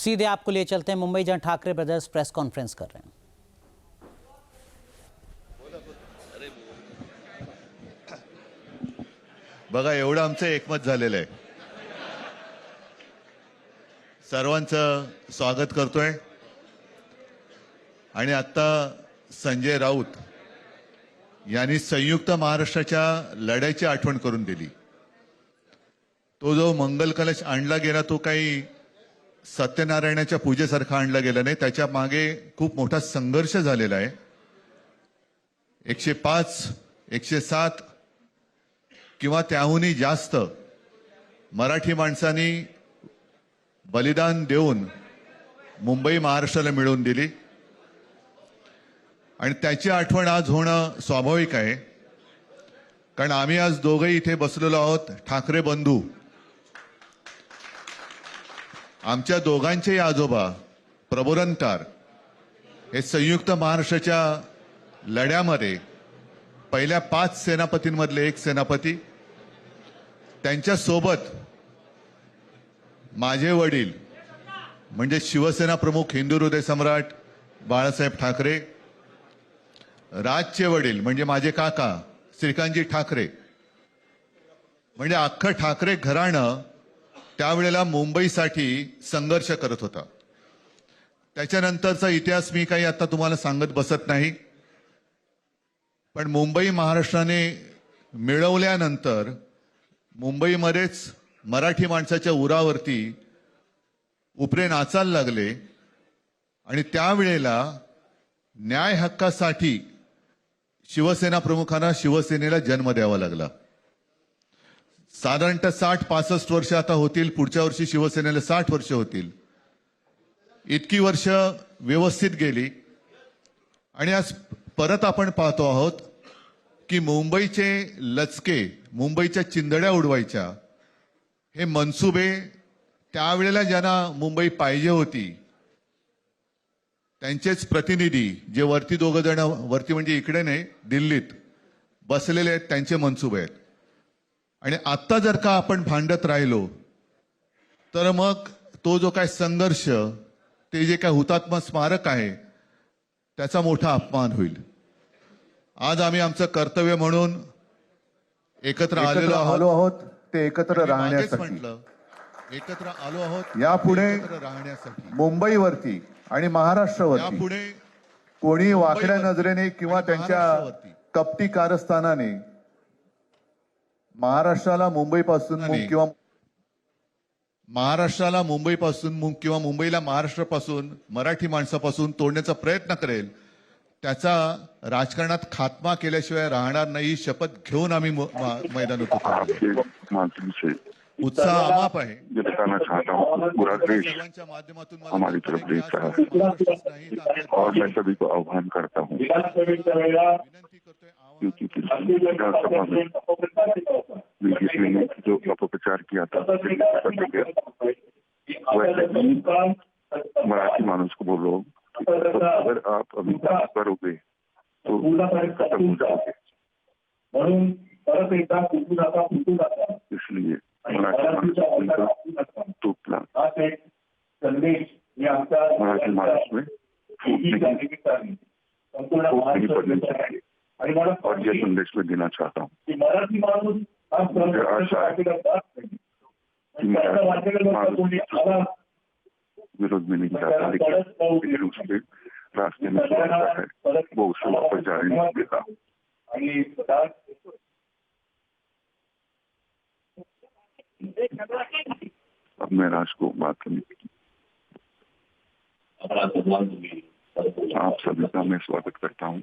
सीधे आपको ले चलते हैं मुंबई, जहां ठाकरे ब्रदर्स प्रेस कॉन्फ्रेंस कर रहे हैं। बघा, एवढं आमचं एकमत झालेलं आहे. सर्वांचं स्वागत करतोय. आणि आता संजय राऊत यांनी संयुक्त महाराष्ट्राच्या लढ्याची आठवण करून दिली. तो जो मंगल कलश आणला गेला तो काही सत्यनारायणाच्या पूजेसारखा आणला गेला नाही. त्याच्या मागे खूप मोठा संघर्ष झालेला आहे. 105, 107 किंवा त्याहूनही जास्त मराठी माणसांनी बलिदान देऊन मुंबई महाराष्ट्राला मिळवून दिली. आणि त्याची आठवण आज होणं स्वाभाविक आहे. कारण आम्ही आज दोघंही इथे बसलेलो आहोत, ठाकरे बंधू. आमच्या दोघांचेही आजोबा प्रबोधनकार हे संयुक्त महाराष्ट्राच्या लढ्यामध्ये पहिल्या 5 सेनापतींमधले एक सेनापती. त्यांच्यासोबत माझे वडील म्हणजे शिवसेना प्रमुख हिंदू हृदय सम्राट बाळासाहेब ठाकरे, राजचे वडील म्हणजे माझे काका श्रीकांतजी ठाकरे, म्हणजे अख्खं ठाकरे घराणं त्यावेळेला मुंबईसाठी संघर्ष करत होता. त्याच्यानंतरचा इतिहास मी काही आता तुम्हाला सांगत बसत नाही. पण मुंबई महाराष्ट्राने मिळवल्यानंतर मुंबईमध्येच मराठी माणसाच्या उरावरती उपरे नाचायला लागले. आणि त्यावेळेला न्याय हक्कासाठी शिवसेना प्रमुखांना शिवसेनेला जन्म द्यावा लागला. साधारणतः 60-65 वर्ष आता होतील. पुढच्या वर्षी शिवसेनेला 60 वर्ष होतील. इतकी वर्ष व्यवस्थित गेली. आणि आज परत आपण पाहतो आहोत की मुंबईचे लचके, मुंबईच्या चिंधड्या उडवायच्या हे मनसुबे त्यावेळेला ज्यांना मुंबई पाहिजे होती त्यांचेच प्रतिनिधी, जे वरती दोघं जण, वरती म्हणजे इकडे नाही दिल्लीत बसलेले आहेत, त्यांचे मनसुबे आहेत. आणि आत्ता जर का आपण भांडत राहिलो तर मग तो जो काय संघर्ष, ते जे काय हुतात्मा स्मारक आहे त्याचा मोठा अपमान होईल. आज आम्ही आमचं कर्तव्य म्हणून एकत्र आलेलो आहोत. ते एकत्र राहण्यासाठी म्हटलं, एकत्र आलो आहोत यापुढे राहण्यासाठी. मुंबईवरती आणि महाराष्ट्रावरती यापुढे कोणी वाकड्या नजरेने किंवा त्यांच्या कपटी कारस्थानाने महाराष्ट्राला मुंबईपासून किंवा मुंबईला महाराष्ट्रापासून, मराठी माणसापासून तोडण्याचा प्रयत्न करेल, त्याचा राजकारणात खात्मा केल्याशिवाय राहणार नाही. शपथ घेऊन आम्ही मैदानात उतरलो. उत्साह अमाप आहे. ये बताना चाहता हूँ पूरा देश हमारी तरफ देख रहा है और मैं सभी को आह्वान करता हूँ क्योंकि विधानसभा में बीजेपी ने जो अपप्रचार किया था वैसे मराठी मानुस को बोलो अगर आप अभी करोगे तो खत्म हो जाओगे. इसलिए तोपला मराठी मानस में नहीं पड़नी चाहिए. और यह संदेश में देना चाहता हूँ. मुझे आशा है कि विरोध में नहीं जाता, लेकिन उसके रास्ते में है वो उसे वापस जाने नहीं देता. अब मैं राज को बात करनी. आप सभी का मैं स्वागत करता हूँ.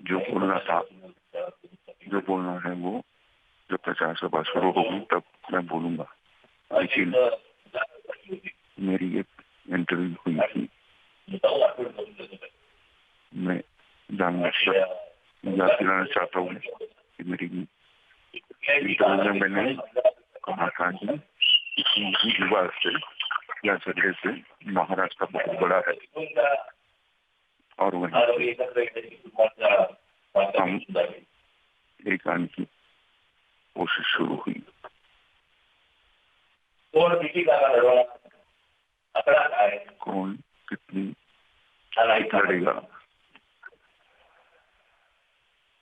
जो बोलना है वो जब प्रचार सभा शुरू होगी तब मैं बोलूंगा. लेकिन मेरी एक इंटरव्यू हुई थी. मैं जानना चाहता हूँ कि मेरी इंटरव्यू में मैंने कहा था कि युवा से या जगह से महाराष्ट्र बहुत बड़ा है और वहीं हम एक आने की कोशिश शुरू हुई। कौन कितनी लड़ेगा,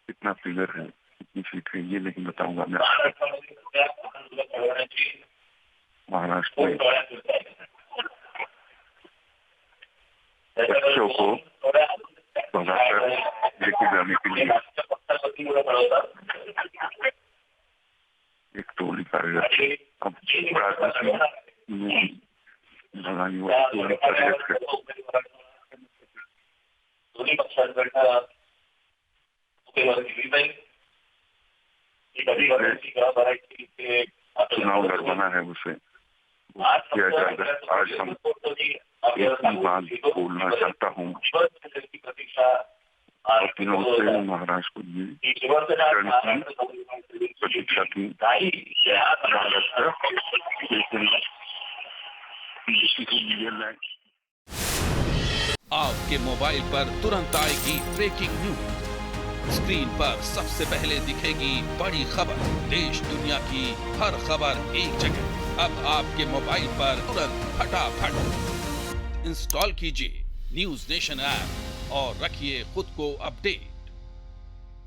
कितना फिगर है, कितनी सीट है, ये नहीं बताऊंगा मैं। महाराष्ट्र में बच्चों को भगाकर लेके जाने के लिए एक टोली कार्यरत है। अब राजनीति में भगाने वाली टोली कार्यरत है। चुनाव लड़वाना है उसे किया जाएगा। आज हम एक ही बात बोलना चाहता हूँ और दिनों से महाराष्ट्र को ये प्रतीक्षा थी, लेकिन आपके मोबाइल पर तुरंत आएगी ब्रेकिंग न्यूज। स्क्रीन पर सबसे पहले दिखेगी बड़ी खबर, देश दुनिया की हर खबर एक जगह। अब आपके मोबाइल पर तुरंत फटाफट इंस्टॉल कीजिए न्यूज नेशन ऐप और रखिए खुद को अपडेट।